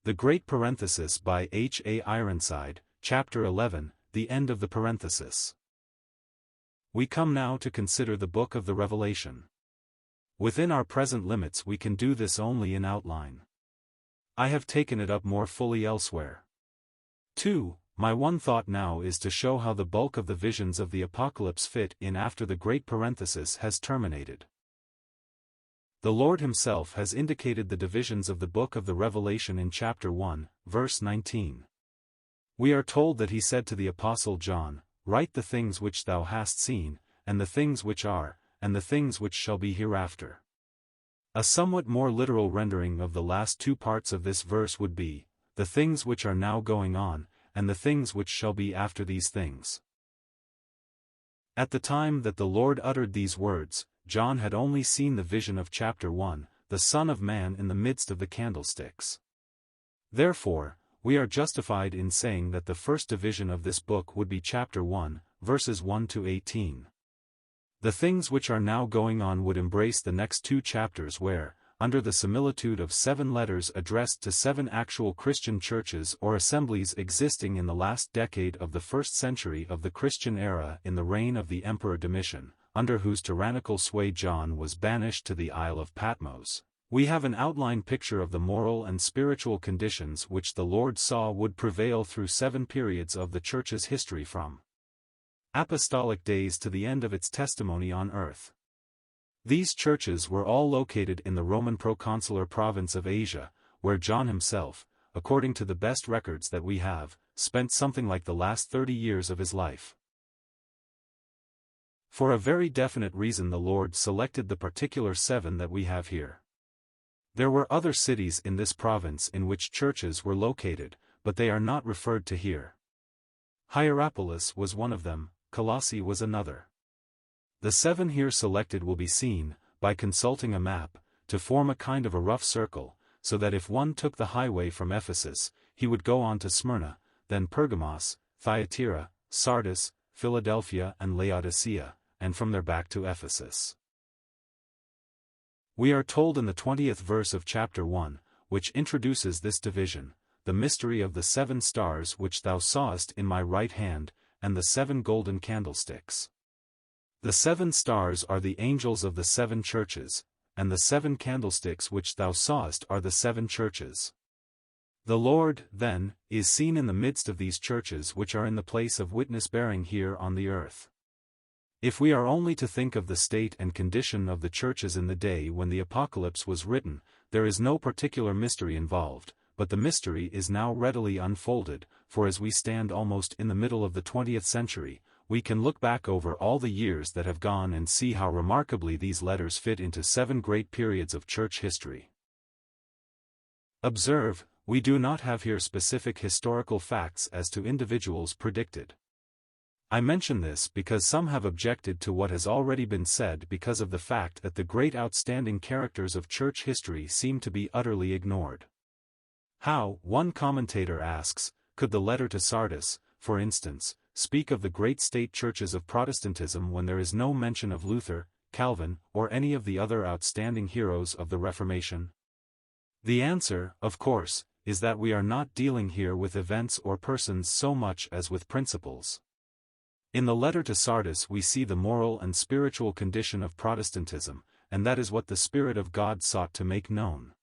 The Great Parenthesis by H. A. Ironside, Chapter 11, The End of the Parenthesis. We come now to consider the Book of the Revelation. Within our present limits we can do this only in outline. I have taken it up more fully elsewhere. 2. My one thought now is to show how the bulk of the visions of the Apocalypse fit in after the Great Parenthesis has terminated. The Lord himself has indicated the divisions of the book of the Revelation in chapter 1, verse 19. We are told that he said to the Apostle John, "Write the things which thou hast seen, and the things which are, and the things which shall be hereafter." A somewhat more literal rendering of the last two parts of this verse would be, "the things which are now going on, and the things which shall be after these things." At the time that the Lord uttered these words, John had only seen the vision of chapter 1, the Son of Man in the midst of the candlesticks. Therefore, we are justified in saying that the first division of this book would be chapter 1, verses 1 to 18. The things which are now going on would embrace the next two chapters where, under the similitude of 7 letters addressed to 7 actual Christian churches or assemblies existing in the last decade of the first century of the Christian era in the reign of the Emperor Domitian, under whose tyrannical sway John was banished to the Isle of Patmos, we have an outline picture of the moral and spiritual conditions which the Lord saw would prevail through 7 periods of the Church's history from apostolic days to the end of its testimony on earth. These churches were all located in the Roman proconsular province of Asia, where John himself, according to the best records that we have, spent something like the last 30 years of his life. For a very definite reason the Lord selected the particular 7 that we have here. There were other cities in this province in which churches were located, but they are not referred to here. Hierapolis was one of them, Colossae was another. The 7 here selected will be seen, by consulting a map, to form a kind of a rough circle, so that if one took the highway from Ephesus, he would go on to Smyrna, then Pergamos, Thyatira, Sardis, Philadelphia and Laodicea, and from there back to Ephesus. We are told in the 20th verse of chapter 1, which introduces this division, the mystery of the 7 stars which thou sawest in my right hand, and the 7 golden candlesticks. The 7 stars are the angels of the 7 churches, and the 7 candlesticks which thou sawest are the 7 churches. The Lord, then, is seen in the midst of these churches which are in the place of witness-bearing here on the earth. If we are only to think of the state and condition of the churches in the day when the Apocalypse was written, there is no particular mystery involved, but the mystery is now readily unfolded, for as we stand almost in the middle of the 20th century, we can look back over all the years that have gone and see how remarkably these letters fit into 7 great periods of church history. Observe, we do not have here specific historical facts as to individuals predicted. I mention this because some have objected to what has already been said because of the fact that the great outstanding characters of church history seem to be utterly ignored. How, one commentator asks, could the letter to Sardis, for instance, speak of the great state churches of Protestantism when there is no mention of Luther, Calvin, or any of the other outstanding heroes of the Reformation? The answer, of course, is that we are not dealing here with events or persons so much as with principles. In the letter to Sardis we see the moral and spiritual condition of Protestantism, and that is what the Spirit of God sought to make known.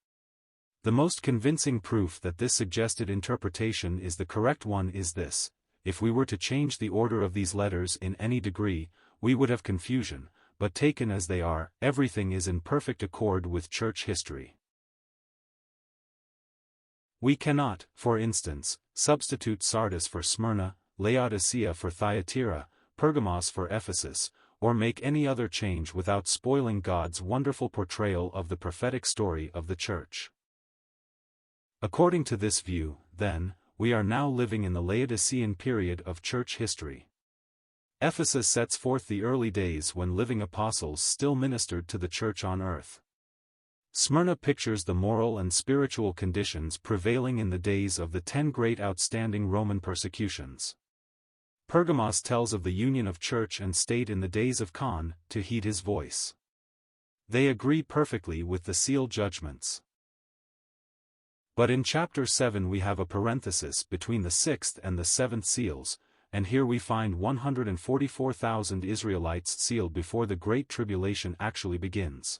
The most convincing proof that this suggested interpretation is the correct one is this: if we were to change the order of these letters in any degree, we would have confusion, but taken as they are, everything is in perfect accord with church history. We cannot, for instance, substitute Sardis for Smyrna, Laodicea for Thyatira, Pergamos for Ephesus, or make any other change without spoiling God's wonderful portrayal of the prophetic story of the Church. According to this view, then, we are now living in the Laodicean period of church history. Ephesus sets forth the early days when living apostles still ministered to the church on earth. Smyrna pictures the moral and spiritual conditions prevailing in the days of the 10 great outstanding Roman persecutions. Pergamos tells of the union of church and state in the days of Con, to heed his voice. They agree perfectly with the seal judgments. But in chapter 7 we have a parenthesis between the sixth and the seventh seals, and here we find 144,000 Israelites sealed before the Great Tribulation actually begins.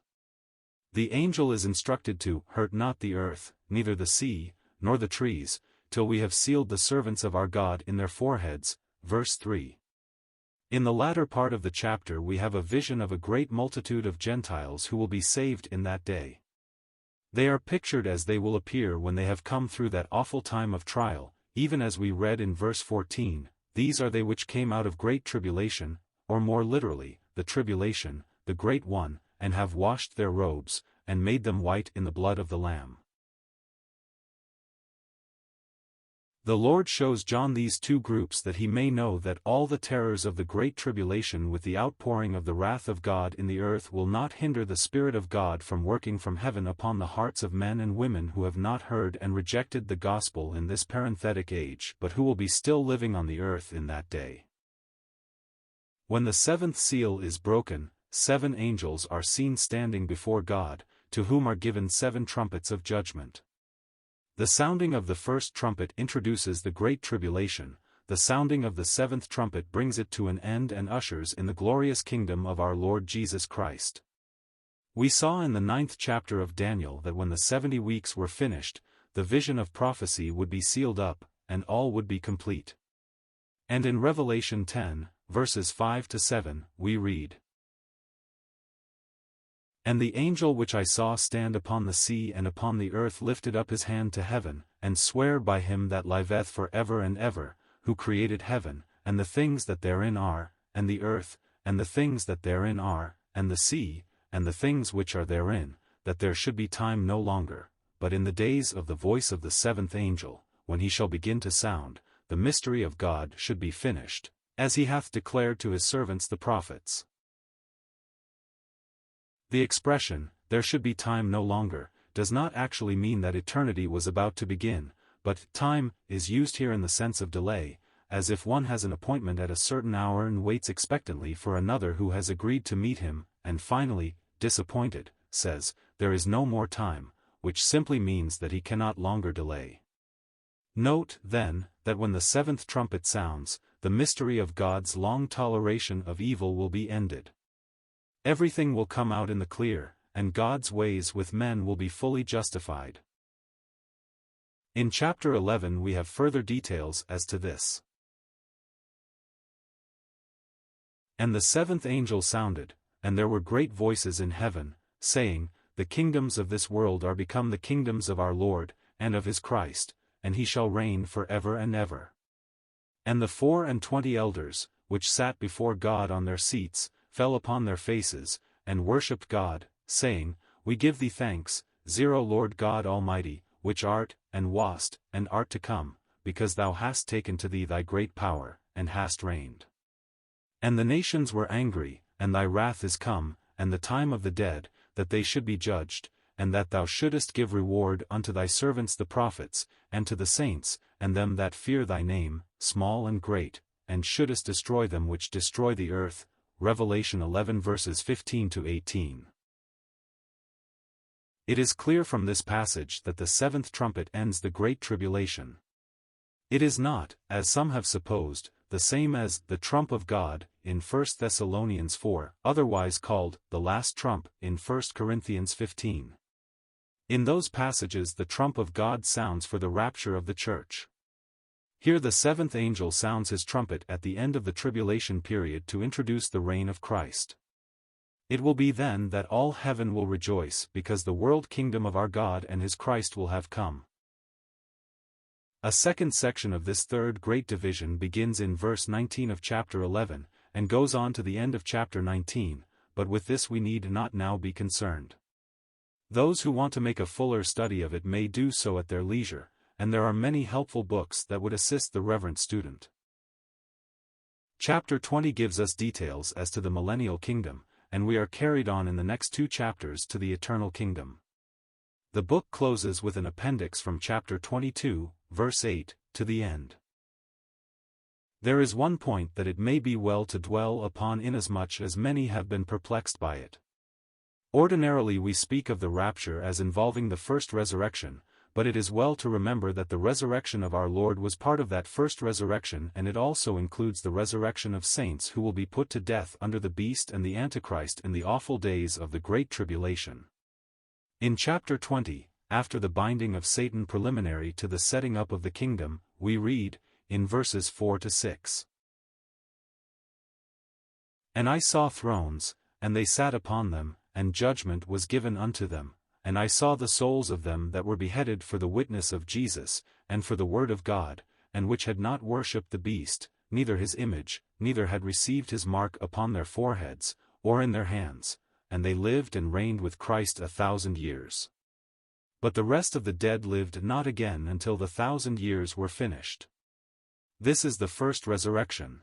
The angel is instructed to hurt not the earth, neither the sea, nor the trees, till we have sealed the servants of our God in their foreheads, verse 3. In the latter part of the chapter we have a vision of a great multitude of Gentiles who will be saved in that day. They are pictured as they will appear when they have come through that awful time of trial, even as we read in verse 14, these are they which came out of great tribulation, or more literally, the tribulation, the great one, and have washed their robes, and made them white in the blood of the Lamb. The Lord shows John these two groups that he may know that all the terrors of the Great Tribulation with the outpouring of the wrath of God in the earth will not hinder the Spirit of God from working from heaven upon the hearts of men and women who have not heard and rejected the gospel in this parenthetic age but who will be still living on the earth in that day. When the seventh seal is broken, 7 angels are seen standing before God, to whom are given 7 trumpets of judgment. The sounding of the first trumpet introduces the Great Tribulation, the sounding of the 7th trumpet brings it to an end and ushers in the glorious kingdom of our Lord Jesus Christ. We saw in the 9th chapter of Daniel that when the 70 weeks were finished, the vision of prophecy would be sealed up, and all would be complete. And in Revelation 10, verses 5-7, we read, And the angel which I saw stand upon the sea and upon the earth lifted up his hand to heaven, and sware by him that liveth for ever and ever, who created heaven, and the things that therein are, and the earth, and the things that therein are, and the sea, and the things which are therein, that there should be time no longer, but in the days of the voice of the 7th angel, when he shall begin to sound, the mystery of God should be finished, as he hath declared to his servants the prophets. The expression, there should be time no longer, does not actually mean that eternity was about to begin, but time is used here in the sense of delay, as if one has an appointment at a certain hour and waits expectantly for another who has agreed to meet him, and finally, disappointed, says, there is no more time, which simply means that he cannot longer delay. Note, then, that when the 7th trumpet sounds, the mystery of God's long toleration of evil will be ended. Everything will come out in the clear, and God's ways with men will be fully justified. In chapter 11 we have further details as to this. And the 7th angel sounded, and there were great voices in heaven, saying, The kingdoms of this world are become the kingdoms of our Lord, and of his Christ, and he shall reign for ever and ever. And the 24 elders, which sat before God on their seats, fell upon their faces, and worshipped God, saying, We give thee thanks, Lord God Almighty, which art, and wast, and art to come, because thou hast taken to thee thy great power, and hast reigned. And the nations were angry, and thy wrath is come, and the time of the dead, that they should be judged, and that thou shouldest give reward unto thy servants the prophets, and to the saints, and them that fear thy name, small and great, and shouldest destroy them which destroy the earth. Revelation 11 verses 15-18. It is clear from this passage that the 7th trumpet ends the Great Tribulation. It is not, as some have supposed, the same as the trump of God in 1 Thessalonians 4, otherwise called the last trump in 1 Corinthians 15. In those passages the trump of God sounds for the rapture of the church. Here the 7th angel sounds his trumpet at the end of the tribulation period to introduce the reign of Christ. It will be then that all heaven will rejoice because the world kingdom of our God and his Christ will have come. A second section of this third great division begins in verse 19 of chapter 11, and goes on to the end of chapter 19, but with this we need not now be concerned. Those who want to make a fuller study of it may do so at their leisure, and there are many helpful books that would assist the reverent student. Chapter 20 gives us details as to the millennial kingdom, and we are carried on in the next 2 chapters to the eternal kingdom. The book closes with an appendix from chapter 22, verse 8, to the end. There is one point that it may be well to dwell upon inasmuch as many have been perplexed by it. Ordinarily we speak of the rapture as involving the first resurrection, but it is well to remember that the resurrection of our Lord was part of that first resurrection, and it also includes the resurrection of saints who will be put to death under the beast and the Antichrist in the awful days of the Great Tribulation. In chapter 20, after the binding of Satan preliminary to the setting up of the kingdom, we read, in verses 4 to 6. And I saw thrones, and they sat upon them, and judgment was given unto them. And I saw the souls of them that were beheaded for the witness of Jesus, and for the word of God, and which had not worshipped the beast, neither his image, neither had received his mark upon their foreheads, or in their hands, and they lived and reigned with Christ 1,000 years. But the rest of the dead lived not again until the 1,000 years were finished. This is the first resurrection.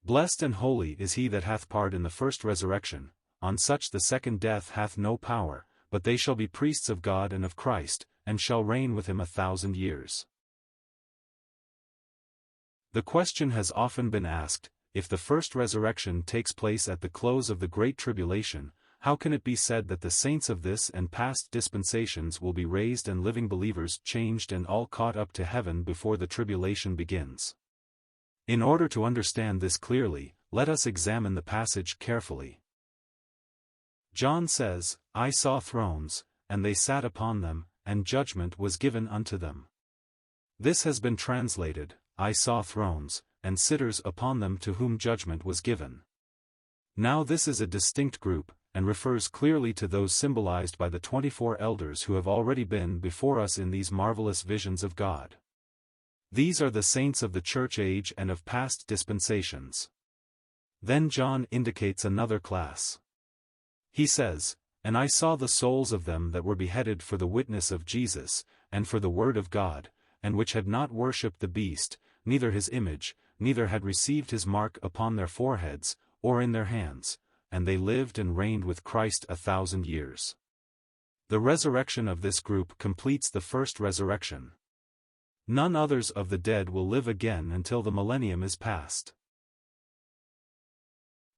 Blessed and holy is he that hath part in the first resurrection, on such the second death hath no power, but they shall be priests of God and of Christ, and shall reign with him 1,000 years. The question has often been asked, if the first resurrection takes place at the close of the Great Tribulation, how can it be said that the saints of this and past dispensations will be raised and living believers changed and all caught up to heaven before the tribulation begins? In order to understand this clearly, let us examine the passage carefully. John says, I saw thrones, and they sat upon them, and judgment was given unto them. This has been translated, I saw thrones, and sitters upon them to whom judgment was given. Now this is a distinct group, and refers clearly to those symbolized by the 24 elders who have already been before us in these marvelous visions of God. These are the saints of the church age and of past dispensations. Then John indicates another class. He says, And I saw the souls of them that were beheaded for the witness of Jesus, and for the word of God, and which had not worshipped the beast, neither his image, neither had received his mark upon their foreheads, or in their hands, and they lived and reigned with Christ 1,000 years. The resurrection of this group completes the first resurrection. None others of the dead will live again until the millennium is past.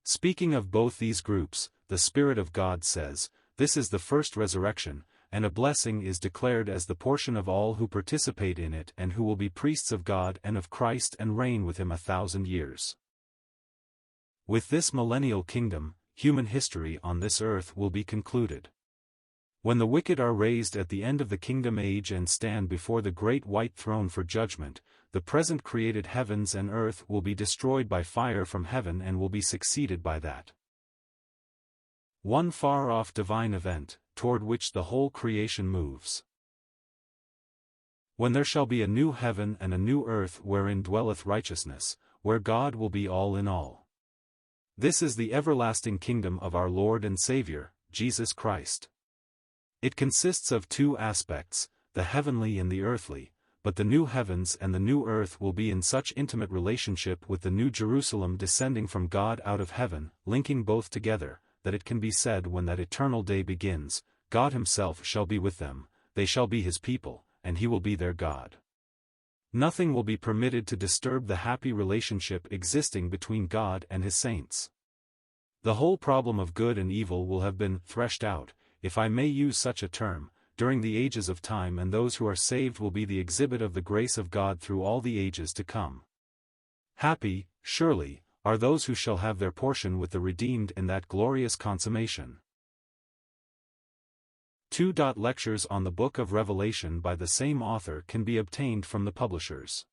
Speaking of both these groups, the Spirit of God says, this is the first resurrection, and a blessing is declared as the portion of all who participate in it and who will be priests of God and of Christ and reign with him 1,000 years. With this millennial kingdom, human history on this earth will be concluded. When the wicked are raised at the end of the kingdom age and stand before the great white throne for judgment, the present created heavens and earth will be destroyed by fire from heaven and will be succeeded by that one far-off divine event, toward which the whole creation moves. When there shall be a new heaven and a new earth wherein dwelleth righteousness, where God will be all in all. This is the everlasting kingdom of our Lord and Savior, Jesus Christ. It consists of two aspects, the heavenly and the earthly, but the new heavens and the new earth will be in such intimate relationship with the new Jerusalem descending from God out of heaven, linking both together, that it can be said when that eternal day begins, God himself shall be with them, they shall be his people, and he will be their God. Nothing will be permitted to disturb the happy relationship existing between God and his saints. The whole problem of good and evil will have been threshed out, if I may use such a term, during the ages of time, and those who are saved will be the exhibit of the grace of God through all the ages to come. Happy, surely, are those who shall have their portion with the redeemed in that glorious consummation. 2. Lectures on the Book of Revelation by the same author can be obtained from the publishers.